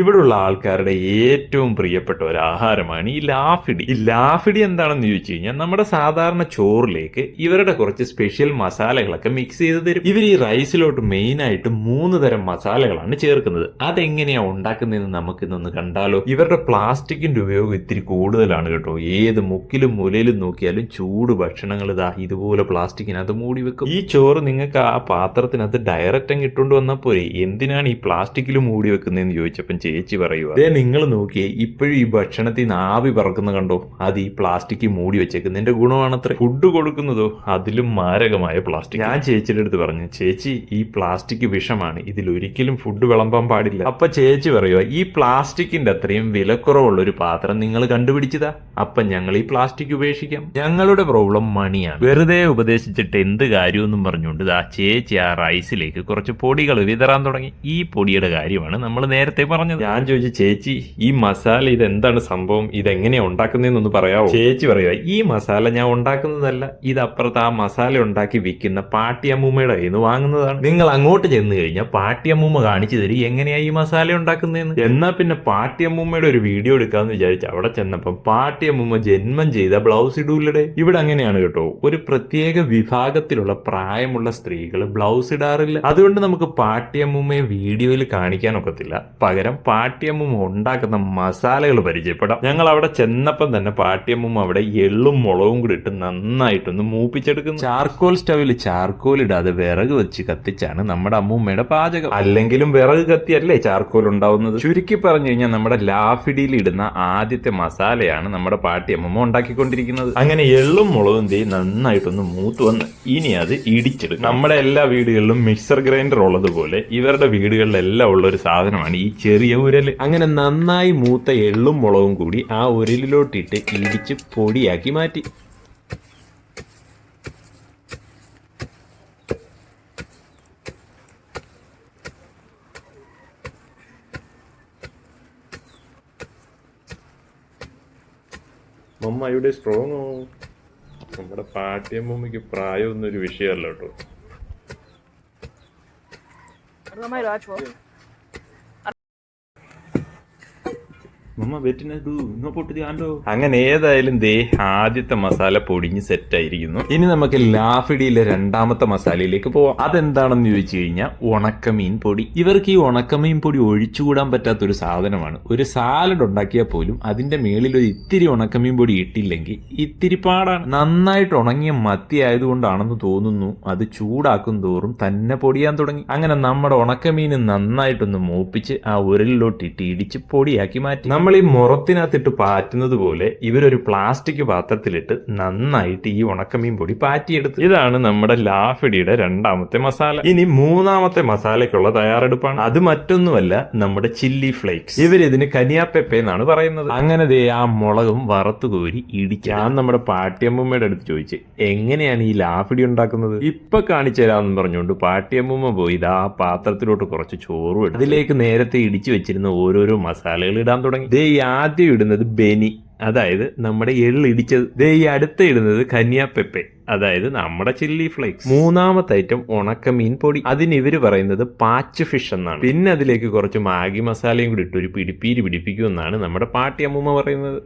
ഇവിടുള്ള ആൾക്കാരുടെ ഏറ്റവും പ്രിയപ്പെട്ട ഒരു ആഹാരമാണ് ഈ ലാഫിഡി. ഈ ലാഫിഡി എന്താണെന്ന് ചോദിച്ചു കഴിഞ്ഞാൽ നമ്മുടെ സാധാരണ ചോറിലേക്ക് ഇവരുടെ കുറച്ച് സ്പെഷ്യൽ മസാലകളൊക്കെ മിക്സ് ചെയ്ത് തരും. ഇവർ ഈ റൈസിലോട്ട് മെയിൻ ആയിട്ട് 3 തരം മസാലകളാണ് ചേർക്കുന്നത്. അതെങ്ങനെയാ ഉണ്ടാക്കുന്നതെന്ന് നമുക്കിന്നൊന്ന് കണ്ടാലോ. ഇവരുടെ പ്ലാസ്റ്റിക്കിന്റെ ഉപയോഗം ഇത്തിരി കൂടുതലാണ് കേട്ടോ. ഏത് മുക്കിലും മൂലയിലും നോക്കിയാലും ചൂട് ഭക്ഷണങ്ങൾ ഇതാ ഇതുപോലെ പ്ലാസ്റ്റിക്കിനകത്ത് മൂടി വെക്കും. ഈ ചോറ് നിങ്ങൾക്ക് ആ പാത്രത്തിനകത്ത് ഡയറക്റ്റ് അങ്ങ് ഇട്ടുകൊണ്ട് വന്നാൽ പോരെ, എന്തിനാണ് ഈ പ്ലാസ്റ്റിക്കിൽ മൂടി വെക്കുന്നതെന്ന് ചോദിച്ചപ്പം ചേച്ചി പറയുക, അതേ നിങ്ങൾ നോക്കിയേ ഇപ്പോഴും ഈ ഭക്ഷണത്തിൽ നിന്ന് ആവി പറക്കുന്ന കണ്ടോ, അത് ഈ പ്ലാസ്റ്റിക് മൂടി വെച്ചേക്കുന്നതിന്റെ ഗുണമാണത്രേ. ഫുഡ് കൊടുക്കുന്നതോ അതിലും മാരകമായ പ്ലാസ്റ്റിക്. ഞാൻ ചേച്ചിയുടെ അടുത്ത് പറഞ്ഞു, ചേച്ചി ഈ പ്ലാസ്റ്റിക് വിഷമാണ്, ഇതിലൊരിക്കലും ഫുഡ് വിളമ്പാൻ പാടില്ല. അപ്പൊ ചേച്ചി പറയുക, ഈ പ്ലാസ്റ്റിക്കിന്റെ അത്രയും വിലക്കുറവുള്ള ഒരു പാത്രം നിങ്ങൾ കണ്ടുപിടിച്ചതാ, അപ്പൊ ഞങ്ങൾ ഈ പ്ലാസ്റ്റിക് ഉപേക്ഷിക്കാം. ഞങ്ങളുടെ പ്രോബ്ലം മണിയാണ്. വെറുതെ ഉപദേശിച്ചിട്ട് എന്ത് കാര്യമെന്നും പറഞ്ഞുകൊണ്ട് ആ ചേച്ചി ആ റൈസിലേക്ക് കുറച്ച് പൊടികൾ വിതറാൻ തുടങ്ങി. ഈ പൊടിയുടെ കാര്യമാണ് നമ്മൾ നേരത്തെ പറഞ്ഞത്. ഞാൻ ചോദിച്ചു, ചേച്ചി ഈ മസാല ഇതെന്താണ് സംഭവം, ഇതെങ്ങനെയാ ഉണ്ടാക്കുന്നതെന്നൊന്ന് പറയാവോ? ചേച്ചി പറയുക, ഈ മസാല ഞാൻ ഉണ്ടാക്കുന്നതല്ല, ഇത് അപ്പുറത്ത് ആ മസാല ഉണ്ടാക്കി വിൽക്കുന്ന പാട്ടിയമ്മൂമ്മയുടെ കയ്യിൽ നിന്ന് വാങ്ങുന്നതാണ്. നിങ്ങൾ അങ്ങോട്ട് ചെന്ന് കഴിഞ്ഞാൽ പാട്ടിയമ്മൂമ്മ കാണിച്ചു തരും എങ്ങനെയാ ഈ മസാല ഉണ്ടാക്കുന്നതെന്ന്. എന്നാ പിന്നെ പാട്ടിയമ്മൂമ്മയുടെ ഒരു വീഡിയോ എടുക്കാന്ന് വിചാരിച്ചു അവിടെ ചെന്നപ്പം പാട്ടിയമ്മൂമ്മ ജന്മം ചെയ്ത ബ്ലൗസ് ഇടൂലടെ. ഇവിടെ അങ്ങനെയാണ് കേട്ടോ, ഒരു പ്രത്യേക വിഭാഗത്തിലുള്ള പ്രായമുള്ള സ്ത്രീകൾ ബ്ലൗസ് ഇടാറില്ല. അതുകൊണ്ട് നമുക്ക് പാട്ടിയമ്മൂമ്മയെ വീഡിയോയിൽ കാണിക്കാനൊക്കത്തില്ല. പകരം പാട്ടിയമ്മൂമ്മ ഉണ്ടാക്കുന്ന മസാലകൾ പരിചയപ്പെടാം. ഞങ്ങൾ അവിടെ ചെന്നപ്പം തന്നെ പാട്ടിയമ്മൂമ്മ അവിടെ എള്ളും മുളകും കൂടി ഇട്ട് നന്നായിട്ടൊന്ന് മൂപ്പിച്ചെടുക്കുന്നു. ചാർക്കോൾ സ്റ്റവിൽ ചാർക്കോൾ ഇടാതെ വിറക് വെച്ച് കത്തിച്ചാണ് നമ്മുടെ അമ്മൂമ്മയുടെ പാചകം. അല്ലെങ്കിലും വിറക് കത്തിയല്ലേ ചാർക്കോൽ ഉണ്ടാവുന്നത്. ചുരുക്കി പറഞ്ഞു കഴിഞ്ഞാൽ നമ്മുടെ ലാഫിഡിയിൽ ഇടുന്ന ആദ്യത്തെ മസാലയാണ് നമ്മുടെ പാട്ടിയമ്മൂമ്മ ഉണ്ടാക്കിക്കൊണ്ടിരിക്കുന്നത്. അങ്ങനെ എള്ളും മുളകും തേ നന്നായിട്ടൊന്ന് മൂത്ത് വന്ന് ഇനി അത് ഇടിച്ചെടുക്കും. നമ്മുടെ എല്ലാ വീടുകളിലും മിക്സർ ഗ്രൈൻഡർ ഉള്ളതുപോലെ ഇവരുടെ വീടുകളിലെല്ലാം ഉള്ള ഒരു സാധനമാണ് ഈ ചെറിയ ഉരല്. അങ്ങനെ നന്നായി മൂത്ത എള്ളും മുളകും കൂടി ആ ഉരലിലോട്ടിട്ട് ഇടിച്ച് പൊടിയാക്കി മാറ്റി. മമ്മ ഇവിടെ സ്ട്രോങ് ആവും. നമ്മുടെ പാട്ടിയമ്മൂമ്മയ്ക്ക് പ്രായമൊന്നും ഒരു വിഷയമല്ല കേട്ടോ. അങ്ങനെ ഏതായാലും ദേ ആദ്യത്തെ മസാല പൊടിഞ്ഞ് സെറ്റ് ആയിരിക്കുന്നു. ഇനി നമുക്ക് ലാഫിഡിയിലെ രണ്ടാമത്തെ മസാലയിലേക്ക് പോവാം. അതെന്താണെന്ന് ചോദിച്ചു കഴിഞ്ഞാൽ ഉണക്കമീൻ പൊടി. ഇവർക്ക് ഈ ഉണക്കമീൻ പൊടി ഒഴിച്ചുകൂടാൻ പറ്റാത്തൊരു സാധനമാണ്. ഒരു സാലഡ് ഉണ്ടാക്കിയാൽ പോലും അതിന്റെ മേളിൽ ഒരു ഇത്തിരി ഉണക്കമീൻ പൊടി ഇട്ടില്ലെങ്കിൽ ഇത്തിരി പാടാണ്. നന്നായിട്ട് ഉണങ്ങിയ മത്തി ആയതുകൊണ്ടാണെന്ന് തോന്നുന്നു അത് ചൂടാക്കും തോറും തന്നെ പൊടിയാൻ തുടങ്ങി. അങ്ങനെ നമ്മുടെ ഉണക്കമീൻ നന്നായിട്ടൊന്ന് മൂപ്പിച്ച് ആ ഉരലിലോട്ടിട്ട് ഇടിച്ച് പൊടിയാക്കി മാറ്റി. നമ്മൾ ഈ മുറത്തിനകത്തിട്ട് പാറ്റുന്നത് പോലെ ഇവരൊരു പ്ലാസ്റ്റിക് പാത്രത്തിലിട്ട് നന്നായിട്ട് ഈ ഉണക്കമീൻ പൊടി പാറ്റിയെടുത്തു. ഇതാണ് നമ്മുടെ ലാഫിഡിയുടെ രണ്ടാമത്തെ മസാല. ഇനി മൂന്നാമത്തെ മസാലയ്ക്കുള്ള തയ്യാറെടുപ്പാണ്. അത് മറ്റൊന്നുമല്ല, നമ്മുടെ ചില്ലി ഫ്ലേക്സ്. ഇവരിതിന് കനിയാപ്പെപ്പ എന്നാണ് പറയുന്നത്. അങ്ങനെ ദേ ആ മുളകും വറുത്തു കോരി ഇടിക്കാൻ നമ്മുടെ പാട്ടിയമ്മൂമ്മയുടെ അടുത്ത് ചോദിച്ച് എങ്ങനെയാണ് ഈ ലാഫിഡി ഉണ്ടാക്കുന്നത്, ഇപ്പൊ കാണിച്ചു തരാമെന്ന് പറഞ്ഞുകൊണ്ട് പാട്ടിയമ്മൂമ്മ പോയി ഇതാ പാത്രത്തിലോട്ട് കുറച്ച് ചോറും ഇടും. അതിലേക്ക് നേരത്തെ ഇടിച്ചു വെച്ചിരുന്ന ഓരോരോ മസാലകൾ ഇടാൻ തുടങ്ങി. ദേ ഈ ആദ്യം ഇടുന്നത് ബെനി, അതായത് നമ്മുടെ എള്ള് ഇടിച്ചത്. ദേ ഈ അടുത്ത ഇടുന്നത് കനിയാപ്പെപ്പെ, അതായത് നമ്മുടെ ചില്ലി ഫ്ലേക്സ്. മൂന്നാമത്തെ ഐറ്റം ഉണക്കമീൻ പൊടി. അതിന് ഇവര് പറയുന്നത് പാച്ച് ഫിഷ് എന്നാണ്. പിന്നെ അതിലേക്ക് കുറച്ച് മാഗി മസാലയും കൂടി ഇട്ട് ഒരു പിടിപ്പീരി പിടിപ്പിക്കുമെന്നാണ് നമ്മുടെ പാട്ടിയമ്മൂമ്മ പറയുന്നത്.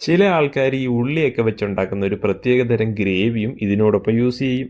ചില ആൾക്കാർ ഈ ഉള്ളിയൊക്കെ വെച്ചുണ്ടാക്കുന്ന ഒരു പ്രത്യേക തരം ഗ്രേവിയും ഇതിനോടൊപ്പം യൂസ് ചെയ്യും.